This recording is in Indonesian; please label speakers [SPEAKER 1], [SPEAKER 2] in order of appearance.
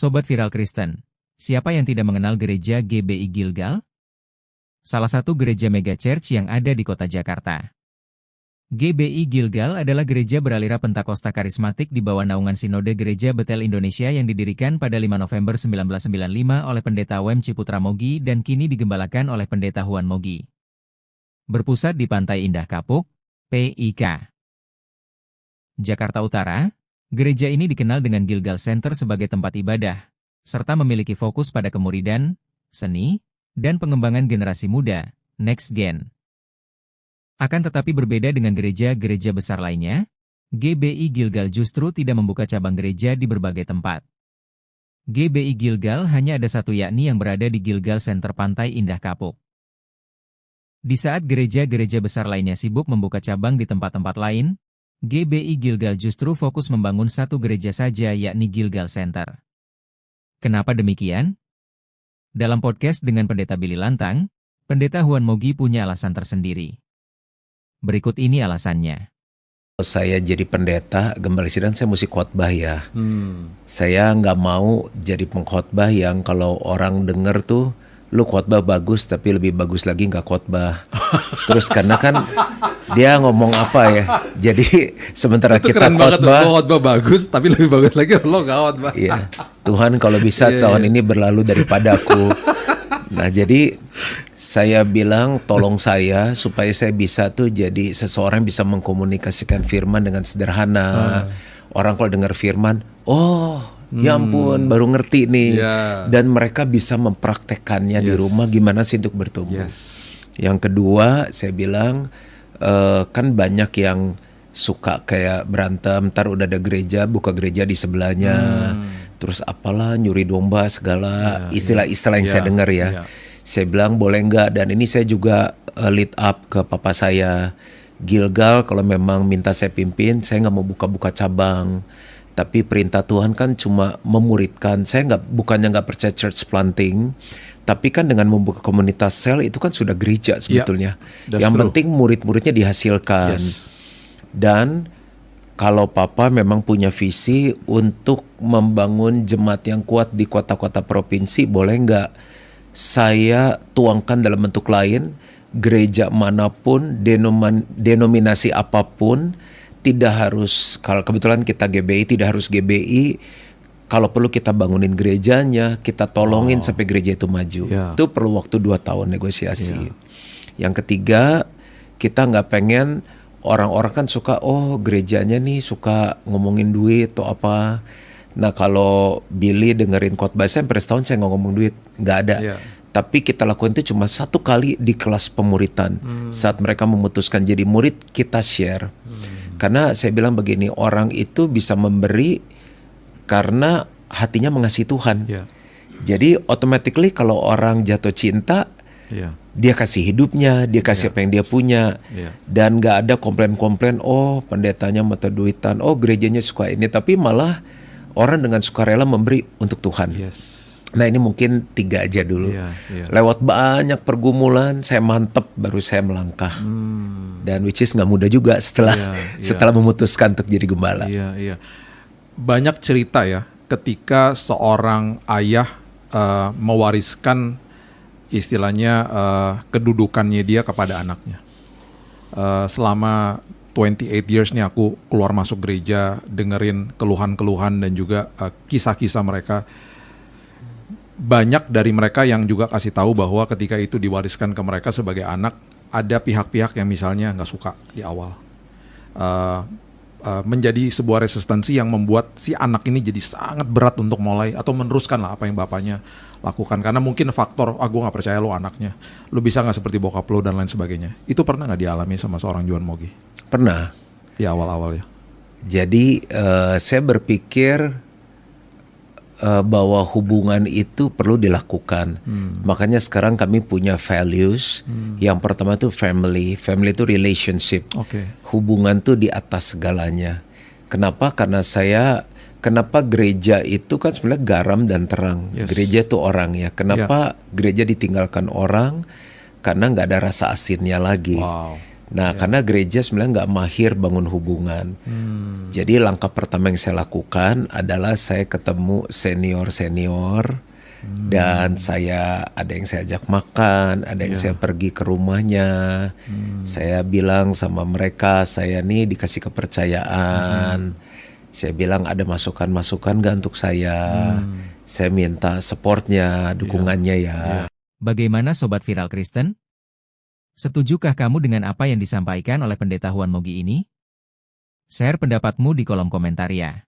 [SPEAKER 1] Sobat Viral Kristen, siapa yang tidak mengenal gereja GBI Gilgal? Salah satu gereja mega church yang ada di kota Jakarta. GBI Gilgal adalah gereja beraliran Pentakosta karismatik di bawah naungan Sinode Gereja Betel Indonesia yang didirikan pada 5 November 1995 oleh Pendeta Wem Ciputra Mogi dan kini digembalakan oleh Pendeta Huan Mogi. Berpusat di Pantai Indah Kapuk, PIK, Jakarta Utara, gereja ini dikenal dengan Gilgal Center sebagai tempat ibadah, serta memiliki fokus pada kemuridan, seni, dan pengembangan generasi muda, Next Gen. Akan tetapi berbeda dengan gereja-gereja besar lainnya, GBI Gilgal justru tidak membuka cabang gereja di berbagai tempat. GBI Gilgal hanya ada satu yakni yang berada di Gilgal Center Pantai Indah Kapuk. Di saat gereja-gereja besar lainnya sibuk membuka cabang di tempat-tempat lain, GBI Gilgal justru fokus membangun satu gereja saja yakni Gilgal Center. Kenapa demikian? Dalam podcast dengan Pendeta Billy Lantang, Pendeta Huan Mogi punya alasan tersendiri. Berikut ini alasannya.
[SPEAKER 2] Saya jadi pendeta, gembala sidang saya mesti khotbah ya. Saya nggak mau jadi pengkhotbah yang kalau orang denger tuh, lu khotbah bagus tapi lebih bagus lagi nggak khotbah. Terus karena kan dia ngomong apa ya, jadi sementara
[SPEAKER 3] itu
[SPEAKER 2] kita
[SPEAKER 3] khotbah bagus tapi lebih bagus lagi lo nggak khotbah.
[SPEAKER 2] Iya, Tuhan kalau bisa cawan ini berlalu daripadaku. Nah jadi saya bilang tolong saya supaya saya bisa tuh jadi seseorang bisa mengkomunikasikan firman dengan sederhana. Orang kalau dengar firman, ya ampun baru ngerti nih. Dan mereka bisa mempraktekannya di rumah gimana sih untuk bertumbuh. Yang kedua saya bilang kan banyak yang suka kayak berantem, ntar udah ada gereja, buka gereja di sebelahnya. Terus apalah nyuri domba segala istilah-istilah yang saya dengar ya. Saya bilang boleh enggak, dan ini saya juga lead up ke papa saya. Gilgal kalau memang minta saya pimpin, saya nggak mau buka-buka cabang. Tapi perintah Tuhan kan cuma memuridkan. Saya bukannya nggak percaya church planting, tapi kan dengan membuka komunitas sel itu kan sudah gereja sebetulnya. Yang penting murid-muridnya dihasilkan. Dan kalau Papa memang punya visi untuk membangun jemaat yang kuat di kota-kota provinsi, boleh nggak saya tuangkan dalam bentuk lain, gereja manapun, denominasi apapun, tidak harus, kalau kebetulan kita GBI, tidak harus GBI, kalau perlu kita bangunin gerejanya, kita tolongin sampai gereja itu maju. Itu perlu waktu 2 tahun negosiasi. Yang ketiga, kita nggak pengen orang-orang kan suka, gerejanya nih suka ngomongin duit atau apa. Nah kalau Billy dengerin khotbah saya, sampai setahun saya nggak ngomong duit, nggak ada. Tapi kita lakukan itu cuma 1 kali di kelas pemuritan. Saat mereka memutuskan jadi murid, kita share. Karena saya bilang begini, orang itu bisa memberi karena hatinya mengasihi Tuhan. Jadi automatically kalau orang jatuh cinta, dia kasih hidupnya, dia kasih apa yang dia punya. Dan gak ada komplain-komplain, pendetanya mata duitan, gerejanya suka ini. Tapi malah orang dengan sukarela memberi untuk Tuhan. Nah ini mungkin 3 aja dulu. Lewat banyak pergumulan, saya mantep baru saya melangkah. Dan which is gak mudah juga setelah memutuskan untuk jadi gembala.
[SPEAKER 3] Banyak cerita ya ketika seorang ayah mewariskan istilahnya kedudukannya dia kepada anaknya. Selama 28 years nih aku keluar masuk gereja, dengerin keluhan-keluhan dan juga kisah-kisah mereka. Banyak dari mereka yang juga kasih tahu bahwa ketika itu diwariskan ke mereka sebagai anak, ada pihak-pihak yang misalnya nggak suka di awal. Menjadi sebuah resistensi yang membuat si anak ini jadi sangat berat untuk mulai atau meneruskan lah apa yang bapaknya lakukan. Karena mungkin faktor, gue gak percaya lo anaknya, lo bisa gak seperti bokap lo dan lain sebagainya. Itu pernah gak dialami sama seorang Juan Mogi?
[SPEAKER 2] Pernah.
[SPEAKER 3] Di awal-awal ya.
[SPEAKER 2] Jadi saya berpikir bahwa hubungan itu perlu dilakukan. Makanya sekarang kami punya values. Yang pertama itu family. Family itu relationship. Hubungan itu di atas segalanya. Kenapa? Karena kenapa gereja itu kan sebenarnya garam dan terang. Gereja itu orang ya. Kenapa gereja ditinggalkan orang? Karena nggak ada rasa asinnya lagi. Nah, karena gereja sebenarnya nggak mahir bangun hubungan. Jadi langkah pertama yang saya lakukan adalah saya ketemu senior-senior dan ada yang saya ajak makan, ada yang saya pergi ke rumahnya. Saya bilang sama mereka, saya nih dikasih kepercayaan. Saya bilang ada masukan-masukan nggak untuk saya. Saya minta supportnya, dukungannya ya.
[SPEAKER 1] Bagaimana Sobat Viral Kristen? Setujukah kamu dengan apa yang disampaikan oleh Pendeta Juan Mogi ini? Share pendapatmu di kolom komentar ya.